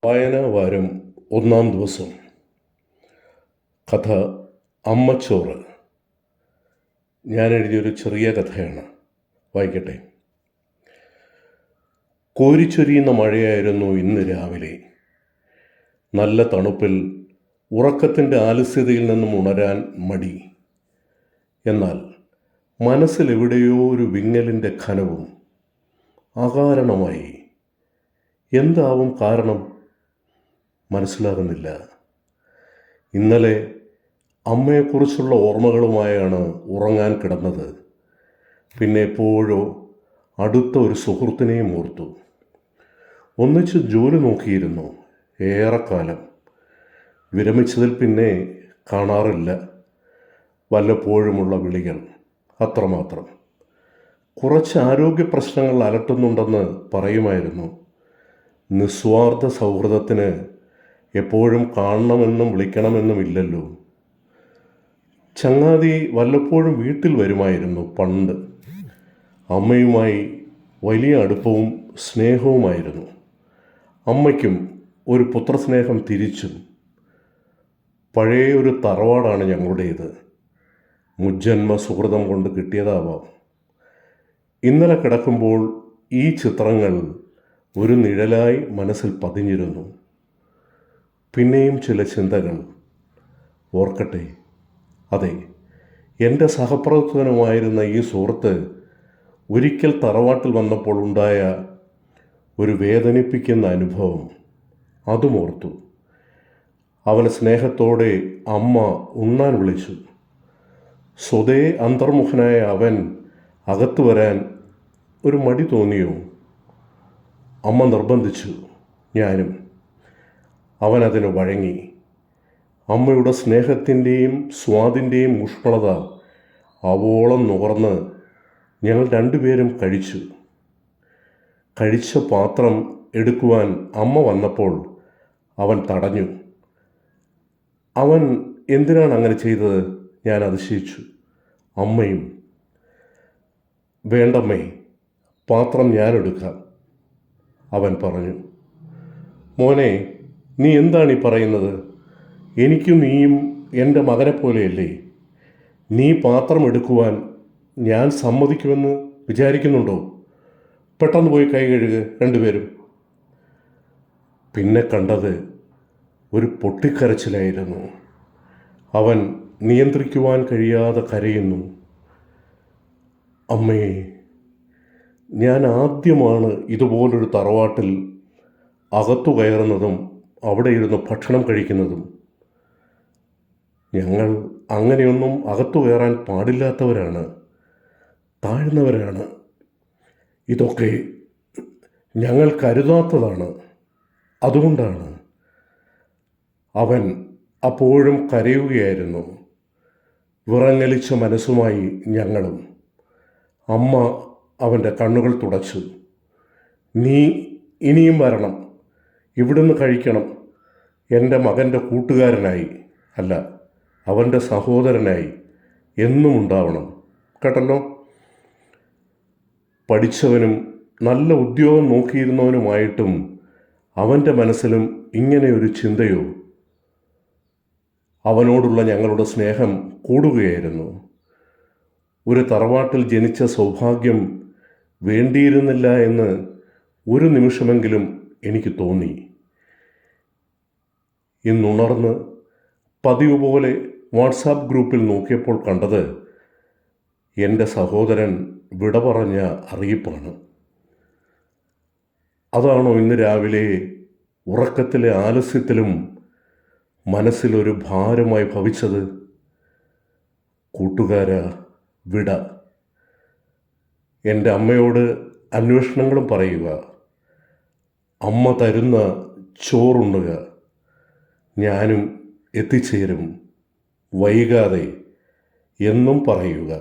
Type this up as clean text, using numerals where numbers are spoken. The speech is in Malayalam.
വായനാ വാരം ഒന്നാം ദിവസം. കഥ അമ്മച്ചോറ്. ഞാൻ എഴുതിയൊരു ചെറിയ കഥയാണ്, വായിക്കട്ടെ. കോരിച്ചൊരിയുന്ന മഴയായിരുന്നു ഇന്ന് രാവിലെ. നല്ല തണുപ്പിൽ ഉറക്കത്തിൻ്റെ ആലസ്യതയിൽ നിന്നും ഉണരാൻ മടി. എന്നാൽ മനസ്സിലെവിടെയോ ഒരു വിങ്ങലിൻ്റെ ഖനവും അകാരണമായി. എന്താവും കാരണം? മനസ്സിലാകുന്നില്ല. ഇന്നലെ അമ്മയെക്കുറിച്ചുള്ള ഓർമ്മകളുമായാണ് ഉറങ്ങാൻ കിടന്നത്. പിന്നെ എപ്പോഴോ അടുത്ത ഒരു സുഹൃത്തിനെയും ഓർത്തു. ഒന്നിച്ച് ജോലി നോക്കിയിരുന്നു ഏറെക്കാലം. വിരമിച്ചതിൽ പിന്നെ കാണാറില്ല. വല്ലപ്പോഴുമുള്ള വിളികൾ, അത്രമാത്രം. കുറച്ച് ആരോഗ്യ പ്രശ്നങ്ങൾ അലട്ടുന്നുണ്ടെന്ന് പറയുമായിരുന്നു. നിസ്വാർത്ഥ സൗഹൃദത്തിന് എപ്പോഴും കാണണമെന്നും വിളിക്കണമെന്നുമില്ലല്ലോ. ചങ്ങാതി വല്ലപ്പോഴും വീട്ടിൽ വരുമായിരുന്നു പണ്ട്. അമ്മയുമായി വലിയ അടുപ്പവും സ്നേഹവുമായിരുന്നു. അമ്മയ്ക്കും ഒരു പുത്രസ്നേഹം തിരിച്ചും. പഴയ ഒരു തറവാടാണ് ഞങ്ങളുടേത്. മുജ്ജന്മ സുഹൃതം കൊണ്ട് കിട്ടിയതാവാം. ഇന്നലെ കിടക്കുമ്പോൾ ഈ ചിത്രങ്ങൾ ഒരു നിഴലായി മനസ്സിൽ പതിഞ്ഞിരുന്നു. പിന്നെയും ചില ചിന്തകൾ. ഓർക്കട്ടെ, അതെ, എൻ്റെ സഹപ്രവർത്തകനുമായിരുന്ന ഈ സുഹൃത്ത് ഒരിക്കൽ തറവാട്ടിൽ വന്നപ്പോൾ ഉണ്ടായ ഒരു വേദനിപ്പിക്കുന്ന അനുഭവം, അതും ഓർത്തു. അവന് സ്നേഹത്തോടെ അമ്മ ഉണ്ണാൻ വിളിച്ചു. സ്വതേ അന്തർമുഖനായ അവൻ അകത്തു വരാൻ ഒരു മടി തോന്നിയോ? അമ്മ നിർബന്ധിച്ചു. ഞാനും. അവനതിന് വഴങ്ങി. അമ്മയുടെ സ്നേഹത്തിൻ്റെയും സ്വാദിൻ്റെയും ഊഷ്മളത അവോളം നുകർന്ന് ഞങ്ങൾ രണ്ടുപേരും കഴിച്ചു. കഴിച്ച പാത്രം എടുക്കുവാൻ അമ്മ വന്നപ്പോൾ അവൻ തടഞ്ഞു. അവൻ എന്തിനാണ് അങ്ങനെ ചെയ്തത്? ഞാൻ അതിശയിച്ചു. അമ്മയും. വേണ്ടമ്മേ, പാത്രം ഞാനെടുക്കാം, അവൻ പറഞ്ഞു. മോനെ, നീ എന്താണ് ഈ പറയുന്നത്? എനിക്കും നീയും എൻ്റെ മകനെ പോലെയല്ലേ? നീ പാത്രം എടുക്കുവാൻ ഞാൻ സമ്മതിക്കുമെന്ന് വിചാരിക്കുന്നുണ്ടോ? പെട്ടെന്ന് പോയി കൈ കഴുകുക രണ്ടുപേരും. പിന്നെ കണ്ടത് ഒരു പൊട്ടിക്കരച്ചിലായിരുന്നു. അവൻ നിയന്ത്രിക്കുവാൻ കഴിയാതെ കരയുന്നു. അമ്മേ, ഞാൻ ആദ്യമാണ് ഇതുപോലൊരു തറവാട്ടിൽ അകത്തു കയറുന്നതും അവിടെ ഇരുന്ന് ഭക്ഷണം കഴിക്കുന്നതും. ഞങ്ങൾ അങ്ങനെയൊന്നും അകത്തു കയറാൻ പാടില്ലാത്തവരാണ്, താഴ്ന്നവരാണ്. ഇതൊക്കെ ഞങ്ങൾ കരുതാത്തതാണ്. അതുകൊണ്ടാണ്. അവൻ അപ്പോഴും കരയുകയായിരുന്നു. വിറങ്ങലിച്ച മനസ്സുമായി ഞങ്ങളും. അമ്മ അവൻ്റെ കണ്ണുകൾ തുടച്ചു. നീ ഇനിയും വരണം, ഇവിടുന്ന് കഴിക്കണം. എൻ്റെ മകൻ്റെ കൂട്ടുകാരനായി, അല്ല, അവൻ്റെ സഹോദരനായി എന്നും ഉണ്ടാവണം, കേട്ടല്ലോ. പഠിച്ചവനും നല്ല ഉദ്യോഗം നോക്കിയിരുന്നവനുമായിട്ടും അവൻ്റെ മനസ്സിലും ഇങ്ങനെ ഒരു ചിന്തയോ? അവനോടുള്ള ഞങ്ങളുടെ സ്നേഹം കൂടുകയായിരുന്നു. ഒരു തറവാട്ടിൽ ജനിച്ച സൗഭാഗ്യം വേണ്ടിയിരുന്നില്ല എന്ന് ഒരു നിമിഷമെങ്കിലും എനിക്ക് തോന്നി. ഇന്നുണർന്ന് പതിവ് പോലെ വാട്സാപ്പ് ഗ്രൂപ്പിൽ നോക്കിയപ്പോൾ കണ്ടത് എൻ്റെ സഹോദരൻ വിട പറഞ്ഞ അറിയിപ്പാണ്. അതാണോ ഇന്ന് രാവിലെ ഉറക്കത്തിലെ ആലസ്യത്തിലും മനസ്സിലൊരു ഭാരമായി ഭവിച്ചത്? കൂട്ടുകാരാ, വിട. എൻ്റെ അമ്മയോട് അന്വേഷണങ്ങളും പറയുക. അമ്മ തരുന്ന ചോറുണ്ണുക. ഞാനും എത്തിച്ചേരും വൈകാതെ എന്നും പറയുക.